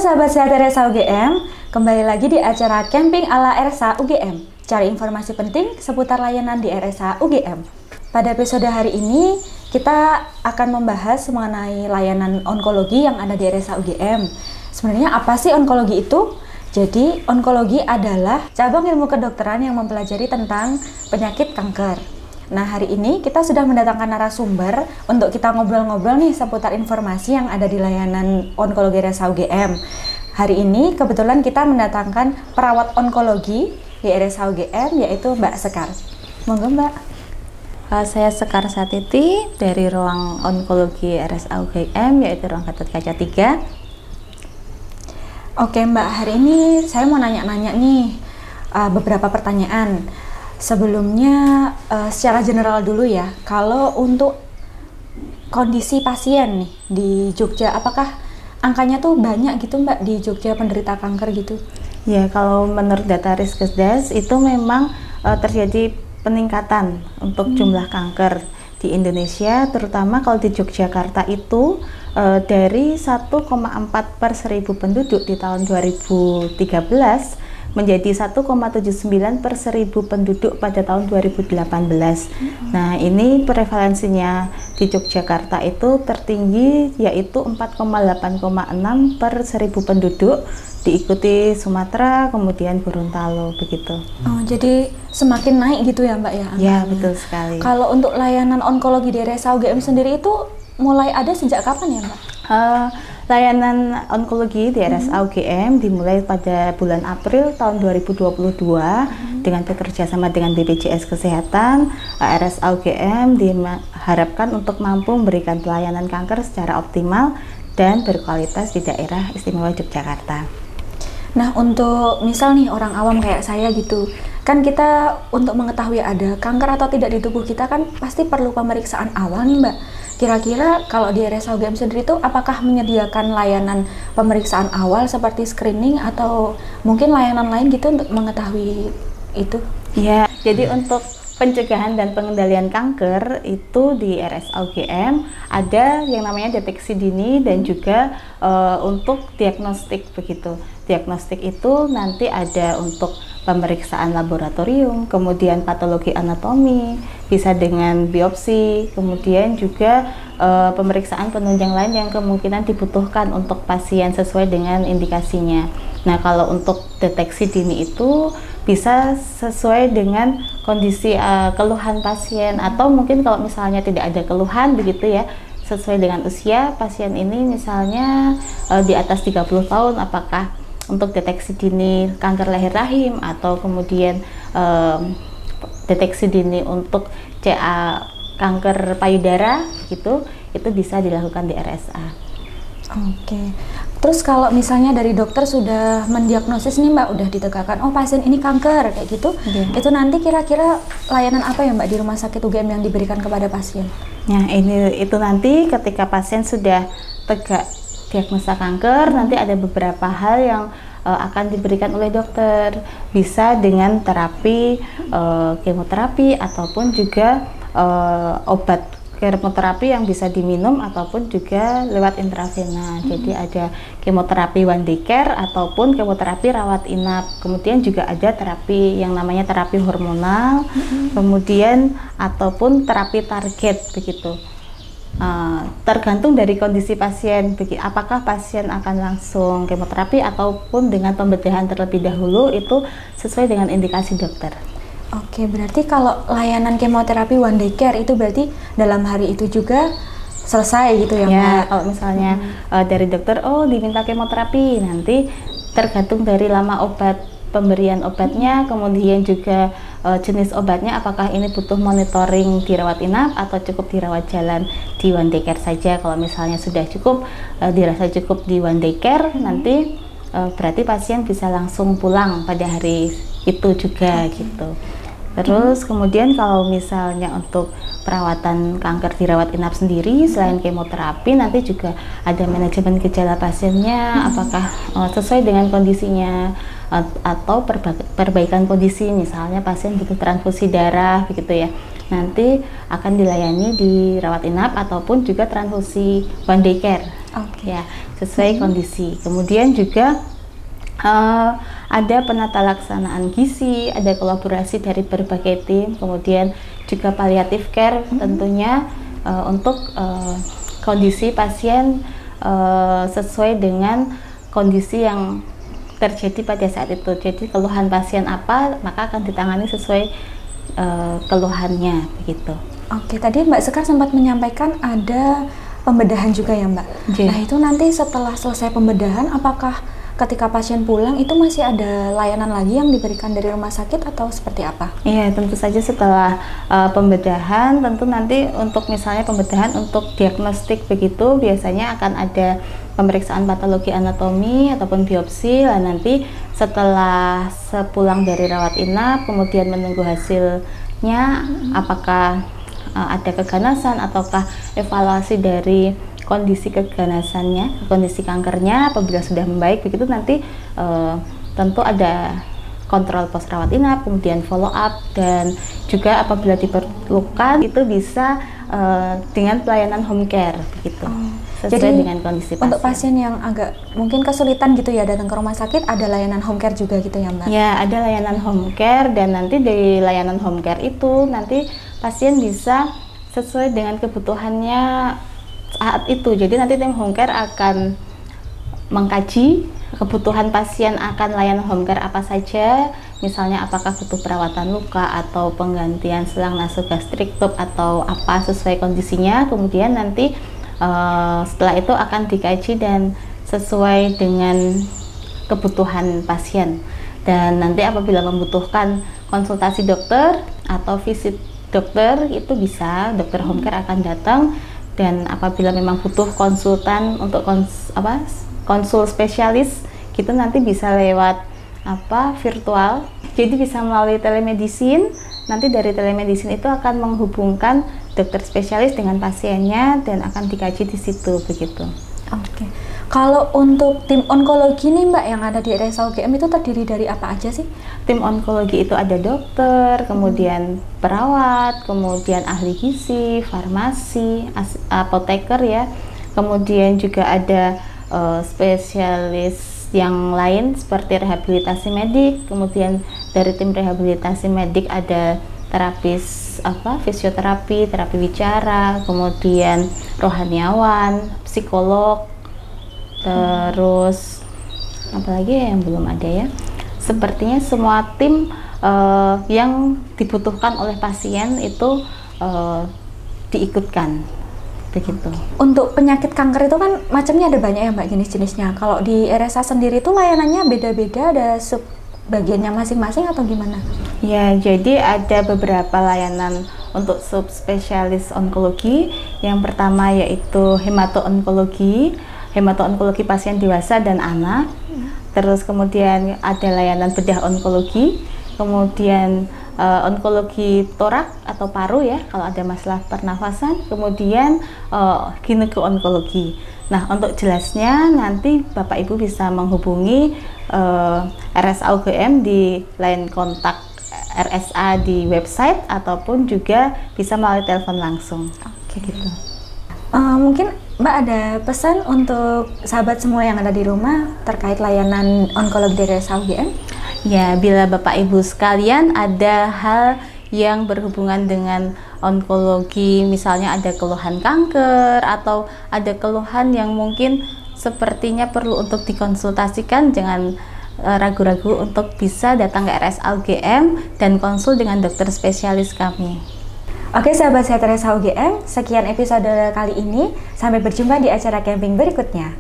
sahabat sehat RSA UGM, kembali lagi di acara Camping ala RSA UGM. Cari informasi penting seputar layanan di RSA UGM. Pada episode hari ini, kita akan membahas mengenai layanan onkologi yang ada di RSA UGM. Sebenarnya apa sih onkologi itu? Jadi, onkologi adalah cabang ilmu kedokteran yang mempelajari tentang penyakit kanker. Nah, hari ini kita sudah mendatangkan narasumber untuk kita ngobrol-ngobrol nih seputar informasi yang ada di layanan onkologi RSA UGM. Hari ini kebetulan kita mendatangkan perawat onkologi di RSA UGM, yaitu Mbak Sekar. Monggo Mbak. Saya Sekar Satiti dari ruang onkologi RSA UGM, yaitu ruang Gatot Kaca 3. Oke Mbak, hari ini saya mau nanya-nanya nih beberapa pertanyaan. Sebelumnya secara general dulu ya, kalau untuk kondisi pasien nih di Jogja, apakah angkanya tuh banyak gitu Mbak di Jogja penderita kanker gitu? Ya, kalau menurut data Riskesdas itu memang terjadi peningkatan untuk jumlah kanker di Indonesia, terutama kalau di Yogyakarta itu dari 1,4 per 1000 penduduk di tahun 2013 menjadi 1,79 per 1000 penduduk pada tahun 2018. Nah, ini prevalensinya di Yogyakarta itu tertinggi, yaitu 4,8,6 per 1000 penduduk, diikuti Sumatera, kemudian Gorontalo, begitu. Oh, jadi semakin naik gitu ya Mbak ya? Ya, betul sekali. Kalau untuk layanan onkologi di RSA UGM sendiri itu mulai ada sejak kapan ya Mbak? Layanan onkologi di RSA UGM dimulai pada bulan April tahun 2022 dengan bekerja sama dengan BPJS Kesehatan. RSA UGM diharapkan untuk mampu memberikan pelayanan kanker secara optimal dan berkualitas di daerah istimewa Yogyakarta. Nah, untuk misal nih orang awam kayak saya gitu, kan kita untuk mengetahui ada kanker atau tidak di tubuh kita kan pasti perlu pemeriksaan awal nih Mbak. Kira-kira kalau di RSA UGM sendiri itu apakah menyediakan layanan pemeriksaan awal seperti screening atau mungkin layanan lain gitu untuk mengetahui itu? Ya, jadi untuk pencegahan dan pengendalian kanker itu di RSA UGM ada yang namanya deteksi dini dan juga untuk diagnostik begitu. Diagnostik itu nanti ada untuk pemeriksaan laboratorium, kemudian patologi anatomi, bisa dengan biopsi, kemudian juga pemeriksaan penunjang lain yang kemungkinan dibutuhkan untuk pasien sesuai dengan indikasinya. Nah, kalau untuk deteksi dini itu bisa sesuai dengan kondisi keluhan pasien, atau mungkin kalau misalnya tidak ada keluhan begitu ya, sesuai dengan usia pasien ini, misalnya di atas 30 tahun, apakah untuk deteksi dini kanker leher rahim atau kemudian deteksi dini untuk CA kanker payudara gitu, itu bisa dilakukan di RSA. Oke. Terus kalau misalnya dari dokter sudah mendiagnosis nih Mbak, udah ditegakkan, oh pasien ini kanker kayak gitu, itu nanti kira-kira layanan apa ya Mbak di rumah sakit UGM yang diberikan kepada pasien? Nah, itu nanti ketika pasien sudah tegak diagnosa kanker, nanti ada beberapa hal yang akan diberikan oleh dokter, bisa dengan terapi kemoterapi ataupun juga obat kemoterapi yang bisa diminum ataupun juga lewat intravena. Jadi ada kemoterapi one day care ataupun kemoterapi rawat inap. Kemudian juga ada terapi yang namanya terapi hormonal, kemudian ataupun terapi target begitu. Tergantung dari kondisi pasien, apakah pasien akan langsung kemoterapi ataupun dengan pembedahan terlebih dahulu, itu sesuai dengan indikasi dokter. Oke, berarti kalau layanan kemoterapi one day care itu berarti dalam hari itu juga selesai gitu ya Mbak? Ya, kalau misalnya dari dokter, oh diminta kemoterapi, nanti tergantung dari lama pemberian obatnya, kemudian juga jenis obatnya, apakah ini butuh monitoring dirawat inap atau cukup dirawat jalan di one day care saja. Kalau misalnya sudah cukup, dirasa cukup di one day care, nanti berarti pasien bisa langsung pulang pada hari itu juga gitu. Terus kemudian kalau misalnya untuk perawatan kanker dirawat inap sendiri, selain kemoterapi, nanti juga ada manajemen gejala pasiennya, apakah sesuai dengan kondisinya, atau perbaikan kondisi, misalnya pasien butuh transfusi darah begitu ya, nanti akan dilayani di rawat inap ataupun juga transfusi one day care. Oke. Ya, sesuai kondisi. Kemudian juga ada penata laksanaan gizi, ada kolaborasi dari berbagai tim, kemudian juga palliative care tentunya untuk kondisi pasien sesuai dengan kondisi yang terjadi pada saat itu. Jadi keluhan pasien apa, maka akan ditangani sesuai keluhannya begitu. Oke, tadi Mbak Sekar sempat menyampaikan ada pembedahan juga ya Mbak. Yeah. Nah itu nanti setelah selesai pembedahan, apakah ketika pasien pulang itu masih ada layanan lagi yang diberikan dari rumah sakit atau seperti apa? Iya, tentu saja setelah pembedahan, tentu nanti untuk misalnya pembedahan untuk diagnostik begitu, biasanya akan ada pemeriksaan patologi anatomi ataupun biopsi. Lah nanti setelah sepulang dari rawat inap, kemudian menunggu hasilnya apakah ada keganasan ataukah evaluasi dari kondisi keganasannya, kondisi kankernya apabila sudah membaik begitu nanti tentu ada kontrol pos rawat inap, kemudian follow up, dan juga apabila diperlukan itu bisa dengan pelayanan home care begitu. Sesuai Jadi, dengan kondisi pasien. Untuk pasien yang agak mungkin kesulitan gitu ya datang ke rumah sakit, ada layanan home care juga gitu ya Mbak? Ya, ada layanan home care, dan nanti dari layanan home care itu nanti pasien bisa sesuai dengan kebutuhannya saat itu. Jadi nanti tim home care akan mengkaji kebutuhan pasien akan layanan home care apa saja, misalnya apakah butuh perawatan luka atau penggantian selang nasogastrik tube atau apa sesuai kondisinya. Kemudian nanti setelah itu akan dikaji dan sesuai dengan kebutuhan pasien, dan nanti apabila membutuhkan konsultasi dokter atau visit dokter itu bisa dokter home care akan datang, dan apabila memang butuh konsultan untuk konsul spesialis gitu nanti bisa lewat virtual, jadi bisa melalui telemedicine. Nanti dari telemedicine itu akan menghubungkan dokter spesialis dengan pasiennya dan akan dikaji di situ begitu. Oke. Kalau untuk tim onkologi nih Mbak yang ada di RSA UGM itu terdiri dari apa aja sih? Tim onkologi itu ada dokter, kemudian perawat, kemudian ahli gizi, farmasi, apoteker ya. Kemudian juga ada spesialis yang lain seperti rehabilitasi medik. Kemudian dari tim rehabilitasi medik ada terapis fisioterapi, terapi bicara, kemudian rohaniawan, psikolog, terus apalagi yang belum ada ya. Sepertinya semua tim yang dibutuhkan oleh pasien itu diikutkan begitu. Untuk penyakit kanker itu kan macamnya ada banyak ya Mbak jenis-jenisnya. Kalau di RSA sendiri itu layanannya beda-beda, ada sub bagiannya masing-masing atau gimana? Ya, jadi ada beberapa layanan untuk subspesialis onkologi. Yang pertama yaitu hemato-onkologi pasien dewasa dan anak. Terus kemudian ada layanan bedah onkologi, kemudian onkologi torak atau paru ya kalau ada masalah pernafasan, kemudian gineko-onkologi. Nah, untuk jelasnya nanti Bapak Ibu bisa menghubungi RSA UGM di line kontak RSA di website ataupun juga bisa melalui telepon langsung. Oke gitu. Mungkin Mbak ada pesan untuk sahabat semua yang ada di rumah terkait layanan onkologi dari RSA UGM? Ya, bila Bapak Ibu sekalian ada hal yang berhubungan dengan onkologi, misalnya ada keluhan kanker atau ada keluhan yang mungkin sepertinya perlu untuk dikonsultasikan, jangan ragu-ragu untuk bisa datang ke RSA UGM dan konsul dengan dokter spesialis kami. Oke sahabat sehat RSA UGM, sekian episode kali ini. Sampai berjumpa di acara camping berikutnya.